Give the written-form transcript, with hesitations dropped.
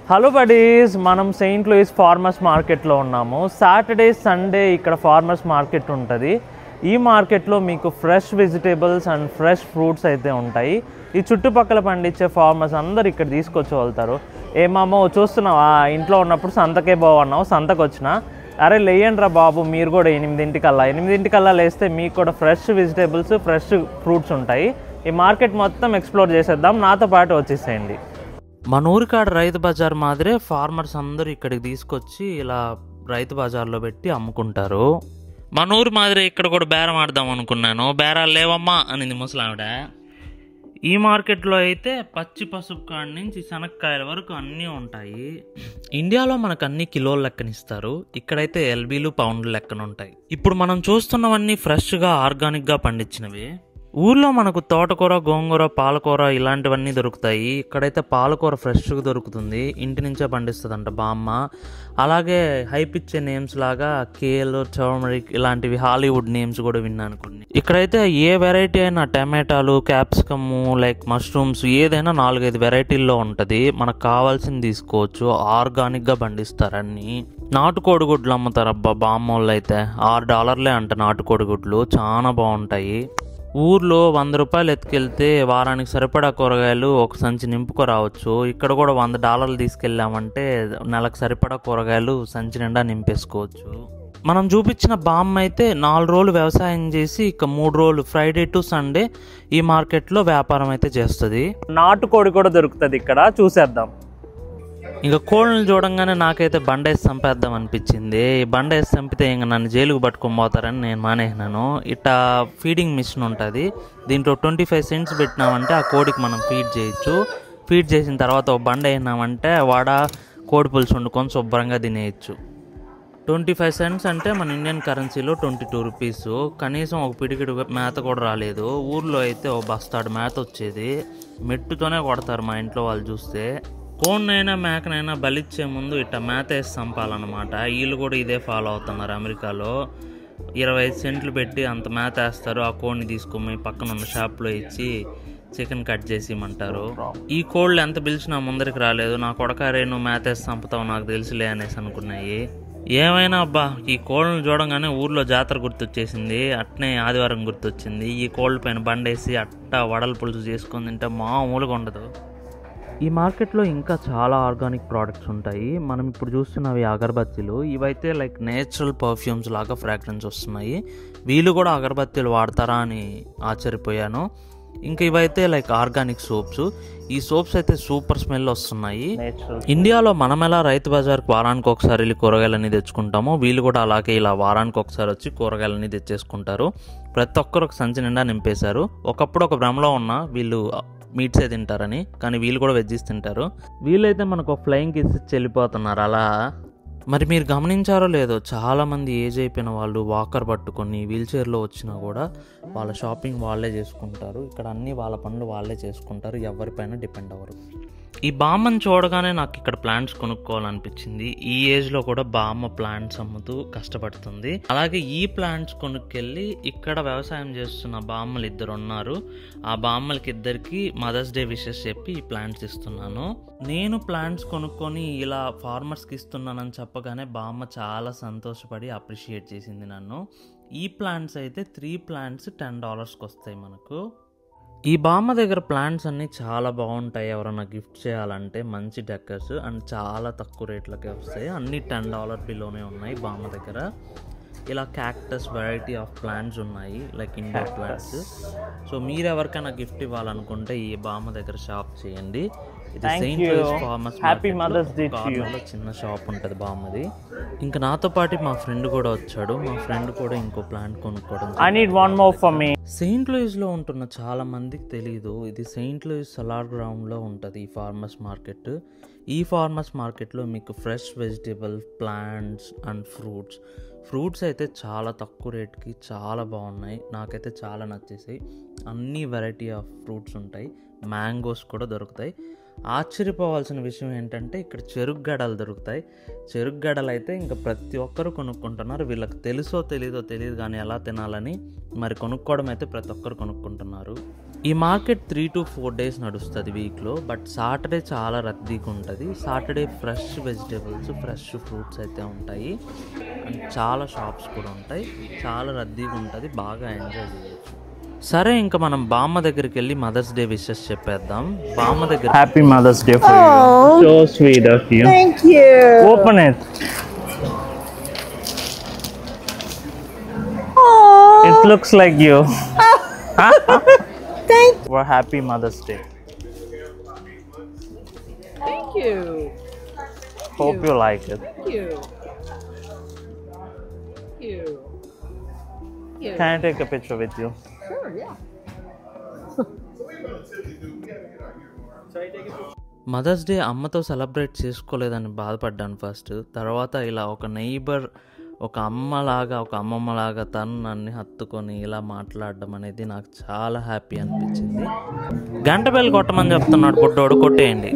Hello buddies, మనం Saint Louis farmers మార్కెట్లో ఉన్నాము. సాటర్డే సండే ఇక్కడ ఫార్మర్స్ మార్కెట్ ఉంటుంది. ఈ మార్కెట్లో మీకు fresh vegetables and fresh fruits అయితే ఉంటాయి. ఈ చుట్టుపక్కల పండించే ఫార్మర్స్ అందరు ఇక్కడ తీసుకొచ్చి వెళ్తారు. ఏమామో చూస్తున్నావా, ఇంట్లో ఉన్నప్పుడు సంతకే బాగున్నావు, సంతకు వచ్చిన అరే లేయండ్రా బాబు, మీరు కూడా 8:00కల్లా లేస్తే మీకు కూడా ఫ్రెష్ వెజిటేబుల్స్ ఫ్రెష్ ఫ్రూట్స్ ఉంటాయి. ఈ మార్కెట్ మొత్తం ఎక్స్ప్లోర్ చేసేద్దాం, నాతో పాటు వచ్చేసేయండి. మన ఊరికాడ రైతు బజార్ మాదిరే ఫార్మర్స్ అందరూ ఇక్కడికి తీసుకొచ్చి ఇలా రైతు బజార్లో పెట్టి అమ్ముకుంటారు. మన ఊరి మాదిరే ఇక్కడ కూడా బేరం ఆడదాం అనుకున్నాను, బేరాలు లేవమ్మా అనింది ముసలావిడ. ఈ మార్కెట్లో అయితే పచ్చి పసుపు కాడి నుంచి శనక్కాయల వరకు అన్నీ ఉంటాయి. ఇండియాలో మనకు అన్ని కిలోల లెక్కనిస్తారు, ఇక్కడైతే ఎల్బీలు పౌండ్ల లెక్కన ఉంటాయి. ఇప్పుడు మనం చూస్తున్నవన్నీ ఫ్రెష్గా ఆర్గానిక్గా పండించినవి. ఊర్లో మనకు తోటకూర, గోంగూర, పాలకూర ఇలాంటివన్నీ దొరుకుతాయి. ఇక్కడైతే పాలకూర ఫ్రెష్గా దొరుకుతుంది, ఇంటి నుంచే పండిస్తుందంట బామ్మ. అలాగే హైప్ ఇచ్చే నేమ్స్ లాగా కేల్, టర్మరిక్ ఇలాంటివి హాలీవుడ్ నేమ్స్ కూడా విన్నాను కొన్ని. ఇక్కడైతే ఏ వెరైటీ అయినా టమాటాలు, క్యాప్సికమ్, లైక్ మష్రూమ్స్ ఏదైనా 4-5 వెరైటీల్లో ఉంటుంది. మనకు కావాల్సింది తీసుకోవచ్చు, ఆర్గానిక్గా పండిస్తారు అన్నీ. నాటుకోడి గుడ్లు అమ్ముతారు అబ్బా బామ్మ వాళ్ళు అయితే, $6 అంట నాటుకోడి గుడ్లు, చాలా బాగుంటాయి. ఊర్లో 100 రూపాయలు ఎత్తుకెళ్తే వారానికి సరిపడా కూరగాయలు ఒక సంచి నింపుకు రావచ్చు. ఇక్కడ కూడా $100 తీసుకెళ్ళామంటే నెలకు సరిపడా కూరగాయలు సంచి నిండా నింపేసుకోవచ్చు. మనం చూపించిన బామ్మ అయితే 4 రోజులు వ్యవసాయం చేసి ఇక 3 రోజులు ఫ్రైడే టు సండే ఈ మార్కెట్లో వ్యాపారం అయితే చేస్తుంది. నాటుకోడి కూడా దొరుకుతుంది ఇక్కడ, చూసేద్దాం. ఇంకా కోళ్ళని చూడంగానే నాకైతే బండేసి చంపేద్దాం అనిపించింది. బండేసి చంపితే ఇంకా నన్ను జైలుకు పట్టుకొని పోతారని నేను మానేసినాను. ఇట్లా ఫీడింగ్ మిషన్ ఉంటుంది, దీంట్లో 25 సెంట్స్ పెట్టినామంటే ఆ కోడికి మనం ఫీడ్ చేయొచ్చు. ఫీడ్ చేసిన తర్వాత ఒక బండ వేసినామంటే వాడ కోడి పులుసు వండుకొని శుభ్రంగా తినేయచ్చు. 25 సెంట్స్ అంటే మన ఇండియన్ కరెన్సీలో 22 రూపీస్. కనీసం ఒక పిడికిడి మేత కూడా రాలేదు. ఊర్లో అయితే ఒక బస్తాడు మేత వచ్చేది, మెట్టుతోనే కొడతారు మా ఇంట్లో వాళ్ళు చూస్తే. కోడినైనా మేకనైనా బలిచ్చే ముందు ఇట్లా మేత వేసి చంపాలన్నమాట. వీళ్ళు కూడా ఇదే ఫాలో అవుతున్నారు. అమెరికాలో 25 సెంట్లు పెట్టి అంత మేత వేస్తారు, ఆ కోడిని తీసుకొని పక్కన ఉన్న షాప్లో ఇచ్చి చికెన్ కట్ చేసి ఇమ్మంటారు. ఈ కోళ్ళు ఎంత పిలిచినా ముందరికి రాలేదు. నా కొడకారే నువ్వు మేత వేసి చంపుతావు నాకు తెలుసులే అనేసి అనుకున్నాయి. ఏమైనా అబ్బా, ఈ కోళ్ళను చూడంగానే ఊర్లో జాతర గుర్తొచ్చేసింది, అట్నే ఆదివారం గుర్తొచ్చింది. ఈ కోళ్ళ పైన బండేసి అట్టా వడల పులుసు చేసుకొని తింటే మామూలుగా ఉండదు. ఈ మార్కెట్లో ఇంకా చాలా ఆర్గానిక్ ప్రోడక్ట్స్ ఉంటాయి. మనం ఇప్పుడు చూస్తున్నవి అగరబత్తీలు, ఇవైతే లైక్ నేచురల్ పర్ఫ్యూమ్స్ లాగా ఫ్రాగ్రెన్స్ వస్తున్నాయి. వీళ్ళు కూడా అగరబత్తీలు వాడతారా అని ఆశ్చర్యపోయాను. ఇంకా ఇవైతే లైక్ ఆర్గానిక్ సోప్స్. ఈ సోప్స్ అయితే సూపర్ స్మెల్ వస్తున్నాయి. ఇండియాలో మనం ఎలా రైతు బజార్కి వారానికి ఒకసారి వెళ్ళి కూరగాయలన్నీ తెచ్చుకుంటామో, వీళ్ళు కూడా అలాగే ఇలా వారానికి ఒకసారి వచ్చి కూరగాయలన్నీ తెచ్చేసుకుంటారు. ప్రతి ఒక్కరు ఒక సంచి నిండా నింపేశారు. ఒకప్పుడు ఒక భ్రమలో ఉన్న వీళ్ళు మీట్సే తింటారని, కానీ వీళ్ళు కూడా వెజ్జీస్ తింటారు. వీళ్ళైతే మనకు ఒక ఫ్లయింగ్ కిస్ ఇచ్చి వెళ్ళిపోతున్నారు అలా. మరి మీరు గమనించారో లేదో, చాలామంది ఏజ్ అయిపోయిన వాళ్ళు వాకర్ పట్టుకొని వీల్ చైర్లో వచ్చినా కూడా వాళ్ళ షాపింగ్ వాళ్ళే చేసుకుంటారు. ఇక్కడ అన్ని వాళ్ళ పనులు వాళ్ళే చేసుకుంటారు, ఎవరిపైన డిపెండ్ అవ్వరు. ఈ బామ్మని చూడగానే నాకు ఇక్కడ ప్లాంట్స్ కొనుక్కోవాలనిపించింది. ఈ ఏజ్లో కూడా బామ్మ ప్లాంట్స్ అమ్ముతూ కష్టపడుతుంది. అలాగే ఈ ప్లాంట్స్ కొనుక్కెళ్ళి ఇక్కడ వ్యవసాయం చేస్తున్న బామ్మలు 2 ఉన్నారు. ఆ బామ్మలకి 2కి మదర్స్ డే విషెస్ చెప్పి ఈ ప్లాంట్స్ ఇస్తున్నాను. నేను ప్లాంట్స్ కొనుక్కొని ఇలా ఫార్మర్స్కి ఇస్తున్నానని చెప్పగానే బామ్మ చాలా సంతోషపడి అప్రిషియేట్ చేసింది నన్ను. ఈ ప్లాంట్స్ అయితే 3 ప్లాంట్స్ $10కి వస్తాయి మనకు. ఈ బామ్మ దగ్గర ప్లాంట్స్ అన్నీ చాలా బాగుంటాయి. ఎవరైనా గిఫ్ట్ చేయాలంటే మంచి డెకర్స్ అండ్ చాలా తక్కువ రేట్లకే వస్తాయి. అన్నీ $10 బిలోనే ఉన్నాయి బామ్మ దగ్గర. ఇలా క్యాక్టస్ వెరైటీ ఆఫ్ ప్లాంట్స్ ఉన్నాయి, లైక్ ఇండోర్ ప్లాంట్స్. సో మీరు ఎవరికైనా గిఫ్ట్ ఇవ్వాలనుకుంటే ఈ బామ్మ దగ్గర షాప్ చేయండి. ఇది సెయింట్ లూయిస్ ఫార్మర్స్ మార్కెట్లో చిన్న షాప్ ఉంటుంది బామ్మది. ఇంకా నాతో పాటు మా ఫ్రెండ్ కూడా వచ్చాడు. మా ఫ్రెండ్ కూడా ఇంకో ప్లాంట్ కొనుక్కోవడం. సెయింట్ లూయిస్లో ఉంటున్న చాలా మందికి తెలియదు, ఇది సెయింట్ లూయిస్ సలార్ గ్రౌండ్లో ఉంటుంది ఈ ఫార్మర్స్ మార్కెట్. ఈ ఫార్మర్స్ మార్కెట్లో మీకు fresh vegetable, plants and fruits అయితే చాలా తక్కువ రేట్కి చాలా బాగున్నాయి. నాకైతే చాలా నచ్చేసాయి. అన్ని వెరైటీ ఆఫ్ ఫ్రూట్స్ ఉంటాయి, మ్యాంగోస్ కూడా దొరుకుతాయి. ఆశ్చర్యపోవాల్సిన విషయం ఏంటంటే ఇక్కడ చెరుకు గడలు దొరుకుతాయి. చెరుకు గడలు అయితే ఇంకా ప్రతి ఒక్కరు కొనుక్కుంటున్నారు. వీళ్ళకి తెలుసో తెలీదో తెలియదు కానీ ఎలా తినాలని మరి కొనుక్కోవడం అయితే ప్రతి ఒక్కరు కొనుక్కుంటున్నారు. ఈ మార్కెట్ 3 to 4 days నడుస్తుంది వీక్లో. బట్ సాటర్డే చాలా రద్దీగా ఉంటుంది. Saturday fresh vegetables, fresh fruits అయితే ఉంటాయి. అండ్ చాలా షాప్స్ కూడా ఉంటాయి. చాలా రద్దీగా ఉంటుంది. బాగా ఎంజాయ్ చేయొచ్చు. సరే, ఇంకా మనం బామ్మ దగ్గరికి వెళ్ళి మదర్స్ డే విషెస్ చెప్పేద్దాం. బామ్మ దగ్గర happy mothers day for you. So sweet of you. Thank you. Open it. It looks like you. Thank We're happy Mother's Day. you. Hope you like it. Thank you. Thank you. Can I take a picture with you? Sure, yeah. Mothers day అమ్మతో celebrate చేసుకోలేదని బాధపడ్డాను first. తర్వాత ఇలా ఒక neighbour, ఒక అమ్మలాగా, ఒక అమ్మమ్మలాగా తను నన్ను హత్తుకొని ఇలా మాట్లాడడం అనేది నాకు చాలా హ్యాపీ అనిపించింది. గంట బెల్ కొట్టమని చెప్తున్నాడు బుడ్డోడు, కొట్టేయండి.